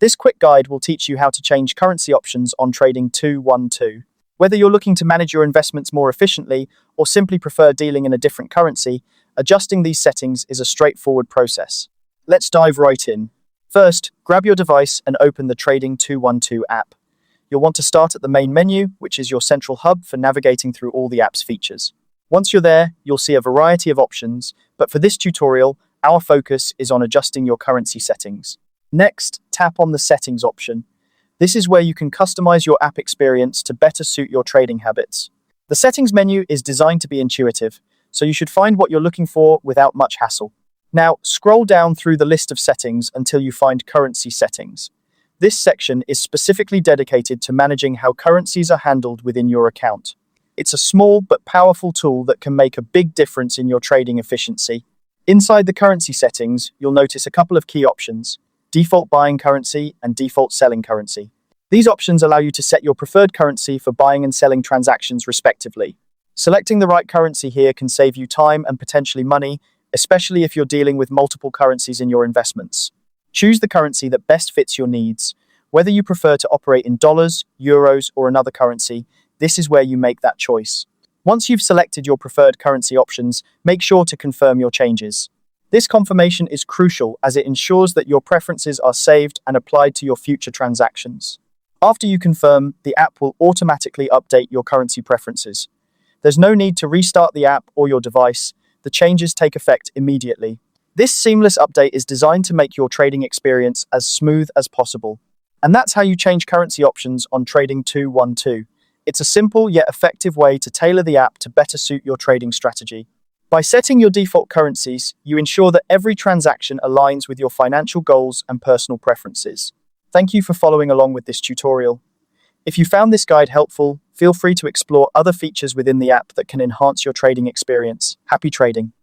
This quick guide will teach you how to change currency options on Trading 212. Whether you're looking to manage your investments more efficiently or simply prefer dealing in a different currency, adjusting these settings is a straightforward process. Let's dive right in. First, grab your device and open the Trading 212 app. You'll want to start at the main menu, which is your central hub for navigating through all the app's features. Once you're there, you'll see a variety of options, but for this tutorial, our focus is on adjusting your currency settings. Next, tap on the Settings option. This is where you can customize your app experience to better suit your trading habits. The Settings menu is designed to be intuitive, so you should find what you're looking for without much hassle. Now, scroll down through the list of settings until you find Currency Settings. This section is specifically dedicated to managing how currencies are handled within your account. It's a small but powerful tool that can make a big difference in your trading efficiency. Inside the currency settings, you'll notice a couple of key options: default buying currency and default selling currency. These options allow you to set your preferred currency for buying and selling transactions respectively. Selecting the right currency here can save you time and potentially money, especially if you're dealing with multiple currencies in your investments. Choose the currency that best fits your needs. Whether you prefer to operate in dollars, euros, or another currency, this is where you make that choice. Once you've selected your preferred currency options, make sure to confirm your changes. This confirmation is crucial as it ensures that your preferences are saved and applied to your future transactions. After you confirm, the app will automatically update your currency preferences. There's no need to restart the app or your device. The changes take effect immediately. This seamless update is designed to make your trading experience as smooth as possible. And that's how you change currency options on Trading 212. It's a simple yet effective way to tailor the app to better suit your trading strategy. By setting your default currencies, you ensure that every transaction aligns with your financial goals and personal preferences. Thank you for following along with this tutorial. If you found this guide helpful, feel free to explore other features within the app that can enhance your trading experience. Happy trading!